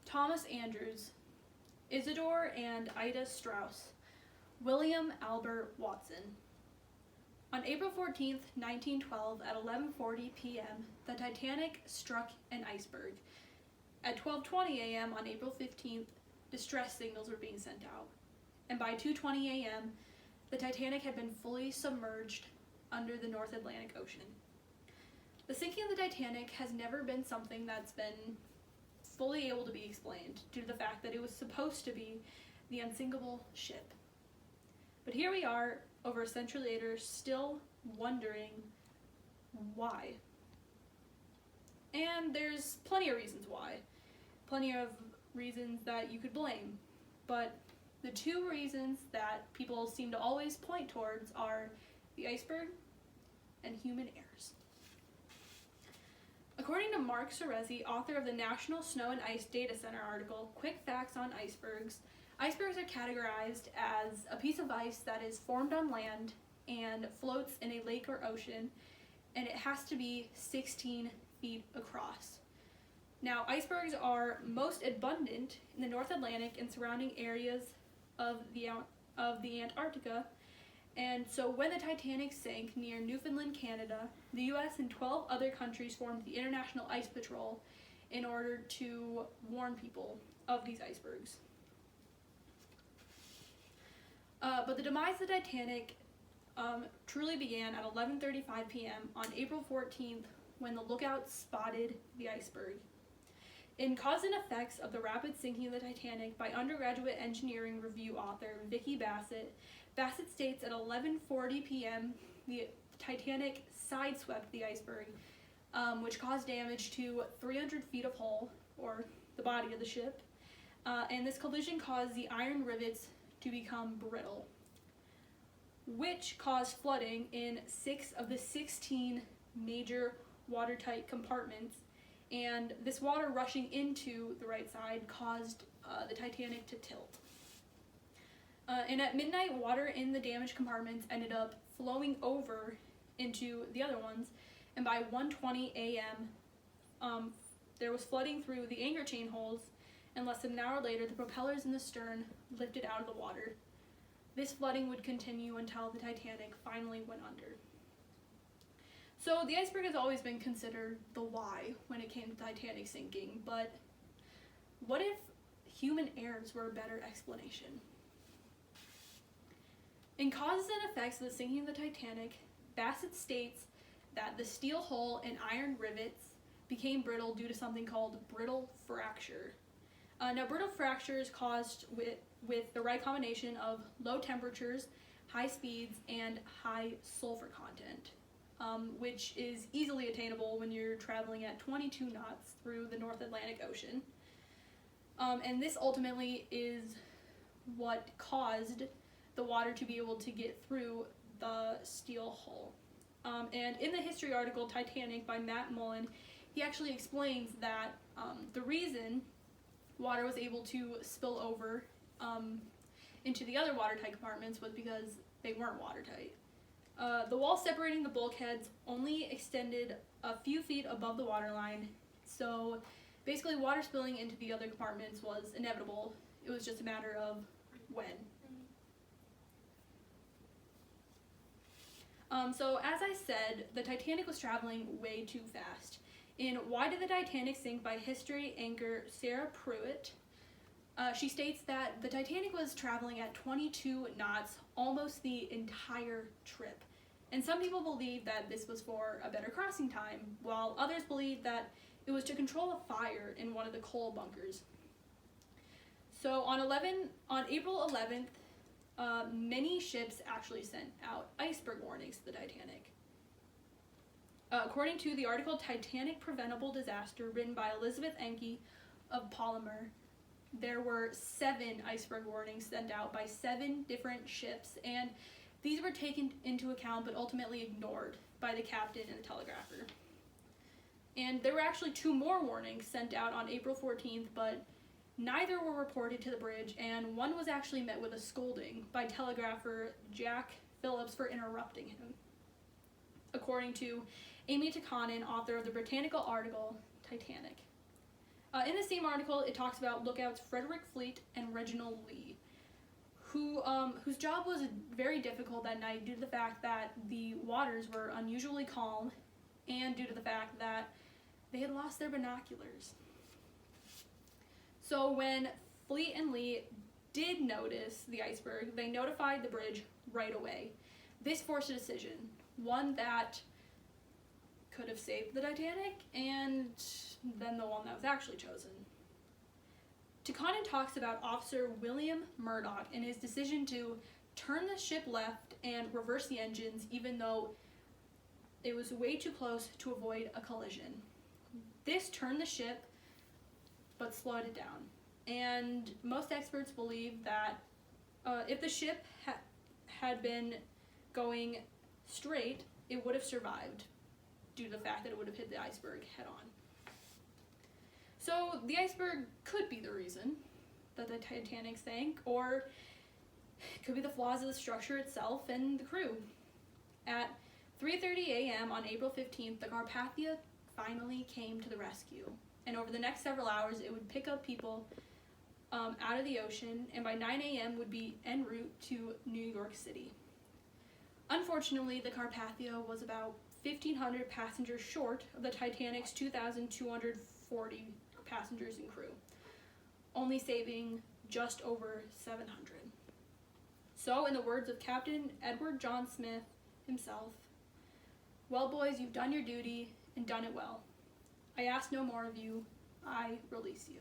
Thomas Andrews, Isidore and Ida Strauss, William Albert Watson. On April 14th, 1912, at 11:40 p.m., the Titanic struck an iceberg. At 12:20 a.m. on April 15th, distress signals were being sent out. And by 2:20 a.m., the Titanic had been fully submerged under the North Atlantic Ocean. The sinking of the Titanic has never been something that's been fully able to be explained due to the fact that it was supposed to be the unsinkable ship. But here we are, over a century later, still wondering why. And there's plenty of reasons why. Plenty of reasons that you could blame. But the two reasons that people seem to always point towards are the iceberg and human errors. According to Mark Cerezi, author of the National Snow and Ice Data Center article, Quick Facts on Icebergs, icebergs are categorized as a piece of ice that is formed on land and floats in a lake or ocean, and it has to be 16 feet across. Now, icebergs are most abundant in the North Atlantic and surrounding areas of the Antarctica, and so when the Titanic sank near Newfoundland, Canada, the U.S. and 12 other countries formed the International Ice Patrol in order to warn people of these icebergs. But the demise of the Titanic truly began at 11:35 p.m. on April 14th when the lookout spotted the iceberg. In Cause and Effects of the Rapid Sinking of the Titanic by undergraduate engineering review author Vicki Bassett, Bassett states at 11:40 p.m. the Titanic sideswept the iceberg, which caused damage to 300 feet of hull, or the body of the ship, and this collision caused the iron rivets to become brittle, which caused flooding in 6 of the 16 major watertight compartments, and this water rushing into the right side caused the Titanic to tilt. And at midnight, water in the damaged compartments ended up flowing over into the other ones, and by 1:20 a.m., there was flooding through the anchor chain holes, and less than an hour later, the propellers in the stern lifted out of the water. This flooding would continue until the Titanic finally went under. So the iceberg has always been considered the why when it came to Titanic sinking, but what if human errors were a better explanation? In Causes and Effects of the Sinking of the Titanic, Bassett states that the steel hull and iron rivets became brittle due to something called brittle fracture. Now, brittle fracture is caused with the right combination of low temperatures, high speeds, and high sulfur content, which is easily attainable when you're traveling at 22 knots through the North Atlantic Ocean. And this ultimately is what caused the water to be able to get through the steel hull. And in the history article Titanic by Matt Mullen, he actually explains that the reason water was able to spill over into the other watertight compartments was because they weren't watertight. The wall separating the bulkheads only extended a few feet above the waterline, so basically water spilling into the other compartments was inevitable. It was just a matter of when. So as I said, the Titanic was traveling way too fast. In Why Did the Titanic Sink by history anchor Sarah Pruitt, she states that the Titanic was traveling at 22 knots almost the entire trip. And some people believe that this was for a better crossing time, while others believe that it was to control a fire in one of the coal bunkers. So on April 11th, many ships actually sent out iceberg warnings to the Titanic. According to the article Titanic Preventable Disaster, written by Elizabeth Enke of Polymer, there were 7 iceberg warnings sent out by 7 different ships, and these were taken into account but ultimately ignored by the captain and the telegrapher. And there were actually 2 more warnings sent out on April 14th, but neither were reported to the bridge, and one was actually met with a scolding by telegrapher Jack Phillips for interrupting him. According to Amy Tikkanen, author of the Britannical article Titanic. In the same article, it talks about lookouts Frederick Fleet and Reginald Lee, whose job was very difficult that night due to the fact that the waters were unusually calm and due to the fact that they had lost their binoculars. So when Fleet and Lee did notice the iceberg, they notified the bridge right away. This forced a decision, one that could have saved the Titanic and then the one that was actually chosen. Takanen talks about Officer William Murdoch and his decision to turn the ship left and reverse the engines even though it was way too close to avoid a collision. This turned the ship but slowed it down. And most experts believe that if the ship had been going straight, it would have survived due to the fact that it would have hit the iceberg head on. So the iceberg could be the reason that the Titanic sank, or it could be the flaws of the structure itself and the crew. At 3:30 a.m. on April 15th, the Carpathia finally came to the rescue. And over the next several hours, it would pick up people out of the ocean, and by 9 a.m. would be en route to New York City. Unfortunately, the Carpathia was about 1,500 passengers short of the Titanic's 2,240 passengers and crew, only saving just over 700. So, in the words of Captain Edward John Smith himself, "Well, boys, you've done your duty and done it well. I ask no more of you. I release you."